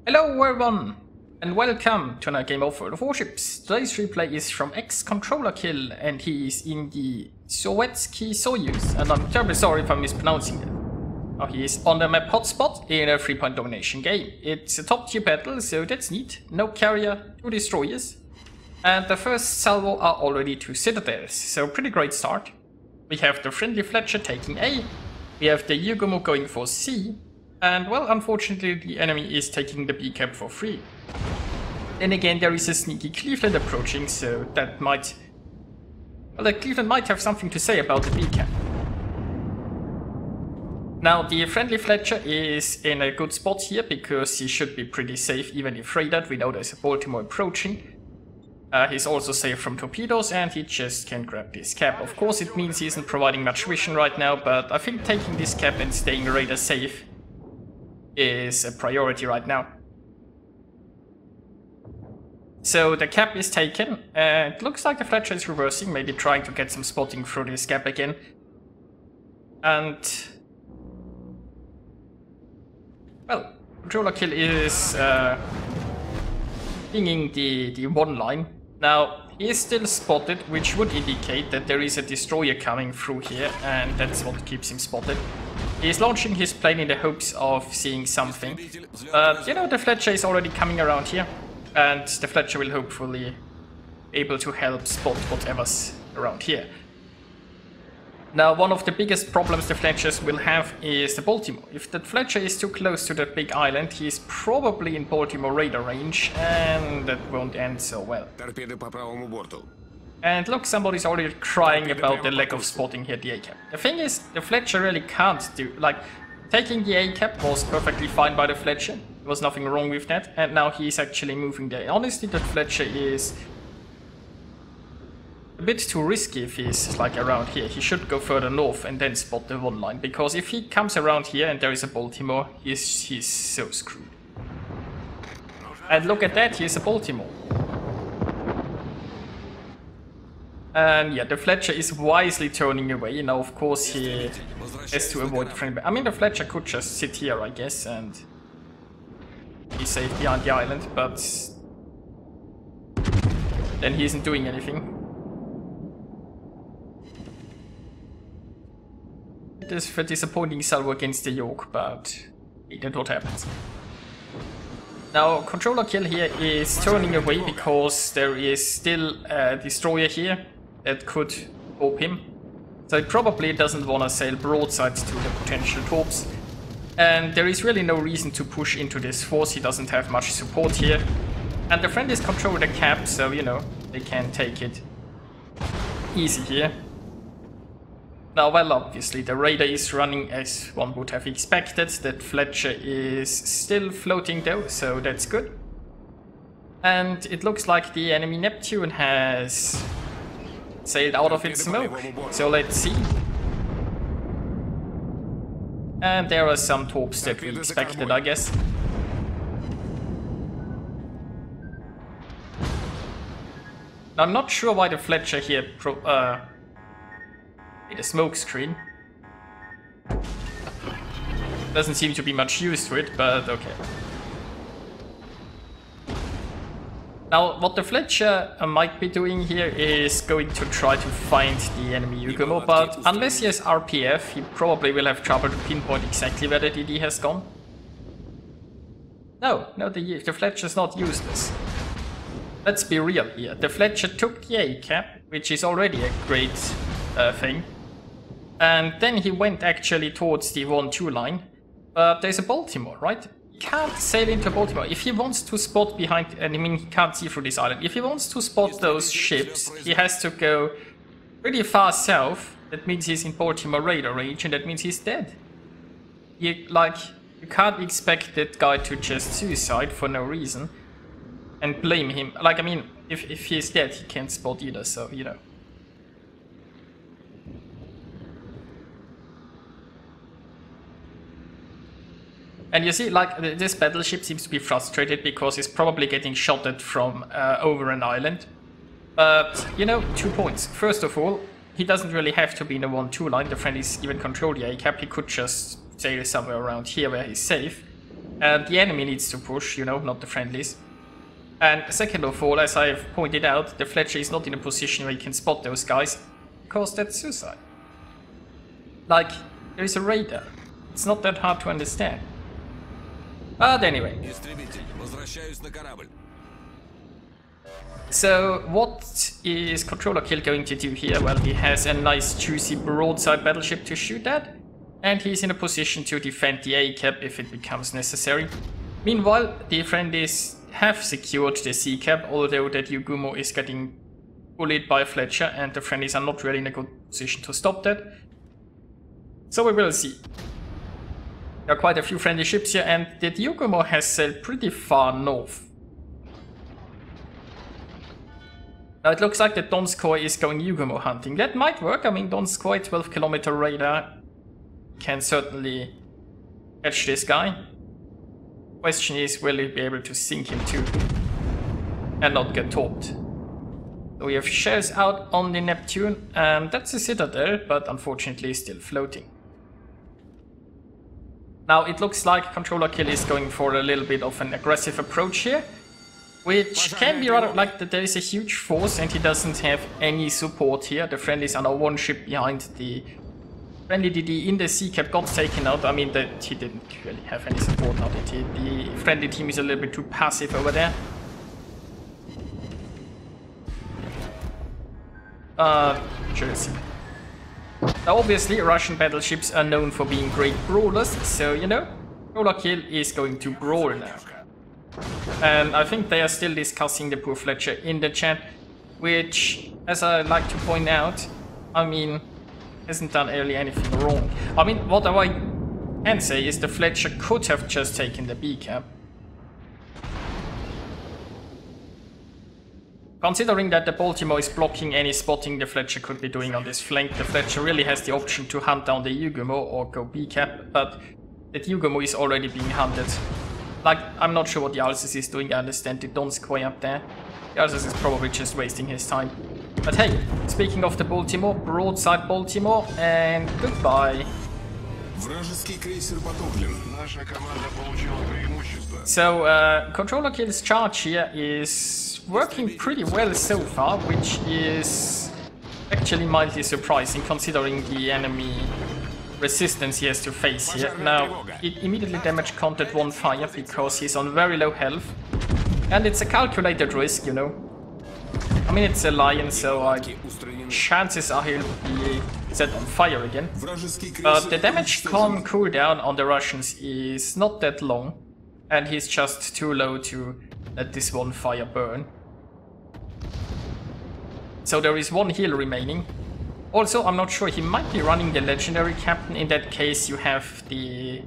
Hello everyone, and welcome to another game of World of Warships. Today's replay is from xControllerkill, and he is in the Sovetsky Soyuz, and I'm terribly sorry if I'm mispronouncing it. Now he is on the map hotspot in a 3-point domination game. It's a top tier battle, so that's neat. No carrier, 2 destroyers, and the first salvo are already 2 citadels, so pretty great start. We have the friendly Fletcher taking A, we have the Yugumo going for C, and well, unfortunately the enemy is taking the B cap for free. Then again, there is a sneaky Cleveland approaching, so that might... well, the Cleveland might have something to say about the B cap. Now, the friendly Fletcher is in a good spot here, because he should be pretty safe even if raided. We know there's a Baltimore approaching. He's also safe from torpedoes, and he just can grab this cap. Of course, it means he isn't providing much vision right now, but I think taking this cap and staying raider safe is a priority right now. So the cap is taken, and it looks like the Fletcher is reversing, maybe trying to get some spotting through this cap again. And... well, XControllerkill is pinging the one line. Now, he is still spotted, which would indicate that there is a destroyer coming through here, and that's what keeps him spotted. He is launching his plane in the hopes of seeing something. But, you know, the Fletcher is already coming around here, and the Fletcher will hopefully be able to help spot whatever's around here. Now, one of the biggest problems the Fletchers will have is the Baltimore. If the Fletcher is too close to that big island, he is probably in Baltimore radar range, and that won't end so well. And look, somebody's already crying about the lack of spotting here at the A-cap. The thing is, the Fletcher really can't do... like, taking the A-cap was perfectly fine by the Fletcher. There was nothing wrong with that, and now he's actually moving there. Honestly, that Fletcher is a bit too risky if he's like around here. He should go further north and then spot the one line, because if he comes around here and there is a Baltimore, he's so screwed. And look at that, here's a Baltimore. And yeah, the Fletcher is wisely turning away. Now, of course, he has to avoid friendly... I mean, the Fletcher could just sit here, I guess, and be safe behind the island, but then he isn't doing anything. It is a disappointing salvo against the yoke, but that's what happens. Now, XControllerkill here is turning away because there is still a destroyer here that could torp him. So he probably doesn't want to sail broadsides to the potential torps. And there is really no reason to push into this force. He doesn't have much support here. And the friend is controlling the cap, so, you know, they can take it easy here. Now, well, obviously, the radar is running as one would have expected. That Fletcher is still floating though, so that's good. And it looks like the enemy Neptune has sailed out of its smoke, so let's see. And there are some torps that we expected, I guess. I'm not sure why the Fletcher here made a smoke screen. Doesn't seem to be much use to it, but okay. Now, what the Fletcher might be doing here is going to try to find the enemy Yugumo, but unless he has RPF, he probably will have trouble to pinpoint exactly where the DD has gone. No, the Fletcher's not useless. Let's be real here. The Fletcher took the A-cap, which is already a great thing. And then he went actually towards the 1-2 line. But there's a Baltimore, right? He can't sail into Baltimore. If he wants to spot behind... I mean, he can't see through this island. If he wants to spot those ships, he has to go pretty far south. That means he's in Baltimore radar range, and that means he's dead. You can't expect that guy to just suicide for no reason and blame him. Like, I mean, if he's dead, he can't spot either, so, you know. And you see, like, this battleship seems to be frustrated because it's probably getting shot at from over an island. But, you know, 2 points. First of all, he doesn't really have to be in a 1-2 line. The friend is even control the A-cap. He could just sail somewhere around here where he's safe. The enemy needs to push, you know, not the friendlies. And second of all, as I've pointed out, the Fletcher is not in a position where he can spot those guys, because that's suicide. Like, there is a radar. It's not that hard to understand. But anyway. So, what is XControllerkill going to do here? Well, he has a nice juicy broadside battleship to shoot at, and he's in a position to defend the A cap if it becomes necessary. Meanwhile, the friendlies have secured the C cap, although that Yugumo is getting bullied by Fletcher, and the friendlies are not really in a good position to stop that. So we will see. There are quite a few friendly ships here, and the Yugumo has sailed pretty far north. Now it looks like the Donskoy is going Yugumo hunting. That might work. I mean, Donskoy, 12-kilometer radar, can certainly catch this guy. Question is, will he be able to sink him too and not get torped? So we have shells out on the Neptune, and that's a citadel, but unfortunately still floating. Now it looks like XControllerkill is going for a little bit of an aggressive approach here, which can be rather like that there is a huge force and he doesn't have any support here. The friendlies are now one ship behind. The friendly DD in the sea cap got taken out. I mean, that he didn't really have any support on it. The friendly team is a little bit too passive over there. Jersey. Now obviously Russian battleships are known for being great brawlers, so you know, XControllerkill is going to brawl now. And I think they are still discussing the poor Fletcher in the chat, which, as I like to point out, I mean, hasn't done really anything wrong. I mean, what I can say is the Fletcher could have just taken the B cap. Considering that the Baltimore is blocking any spotting the Fletcher could be doing on this flank, the Fletcher really has the option to hunt down the Yugumo or go B cap, but the Yugumo is already being hunted. Like, I'm not sure what the Alsace is doing. I understand the Donskoy up there. The Alsace is probably just wasting his time. But hey, speaking of the Baltimore, broadside Baltimore, and goodbye. So, XControllerkill's charge here is working pretty well so far, which is actually mildly surprising considering the enemy resistance he has to face here. Now, it immediately damage counted one fire because he's on very low health. And it's a calculated risk, you know. I mean, it's a lion, so chances are he'll be set on fire again. But the damage cooldown on the Russians is not that long. And he's just too low to let this one fire burn. So there is one heal remaining. Also, I'm not sure, he might be running the legendary captain. In that case, you have the...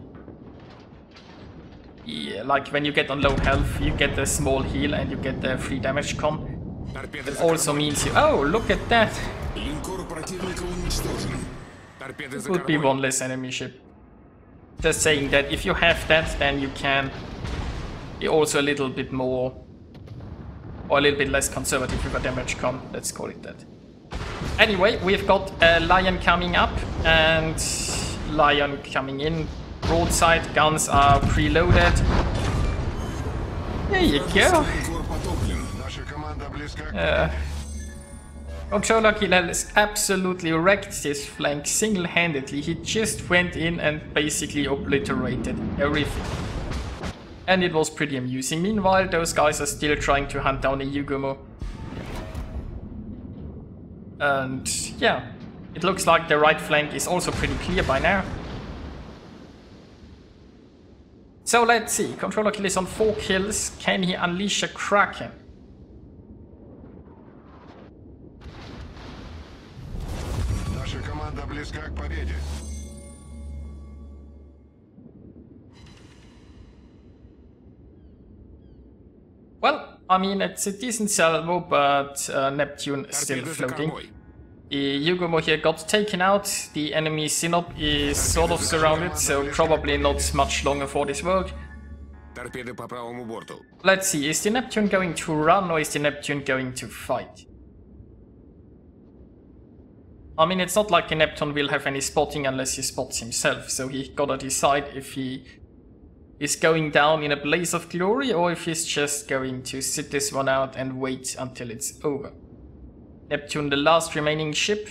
like when you get on low health, you get a small heal and you get the free damage con. It also means you... Oh, look at that! It would be one less enemy ship. Just saying that if you have that, then you can be also a little bit more... or a little bit less conservative with a damage con, let's call it that. Anyway, we've got a Lion coming up and Lion coming in. Broadside guns are preloaded. There you go. XControllerkill has absolutely wrecked this flank single-handedly. He just went in and basically obliterated everything. And it was pretty amusing. Meanwhile, those guys are still trying to hunt down a Yugumo. And yeah, it looks like the right flank is also pretty clear by now. So let's see, XControllerkill is on 4 kills. Can he unleash a Kraken? Well, I mean, it's a decent salvo, but Neptune is still floating. The Yugumo here got taken out. The enemy Sinop is sort of surrounded, so probably not much longer for this work. Let's see, is the Neptune going to run or is the Neptune going to fight? I mean, it's not like the Neptune will have any spotting unless he spots himself, so he gotta decide if he is going down in a blaze of glory, or if he's just going to sit this one out and wait until it's over. Neptune, the last remaining ship.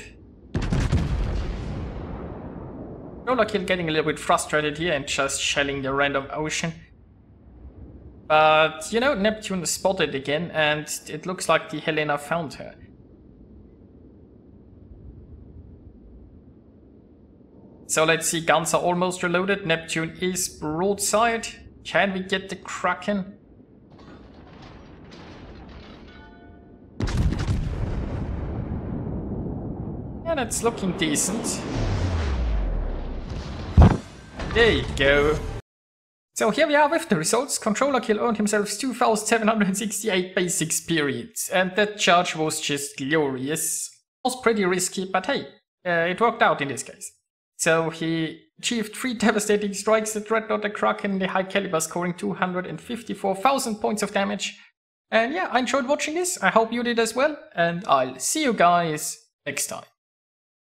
XControllerkill getting a little bit frustrated here and just shelling the random ocean. But, you know, Neptune is spotted again, and it looks like the Helena found her. So let's see, guns are almost reloaded. Neptune is broadside. Can we get the Kraken? Yeah, that's looking decent. There you go. So here we are with the results. XControllerkill earned himself 2,768 base experience, and that charge was just glorious. It was pretty risky, but hey, it worked out in this case. So he achieved 3 devastating strikes, the Dreadnought, the Kraken, the high caliber, scoring 254,000 points of damage. And yeah, I enjoyed watching this. I hope you did as well, and I'll see you guys next time.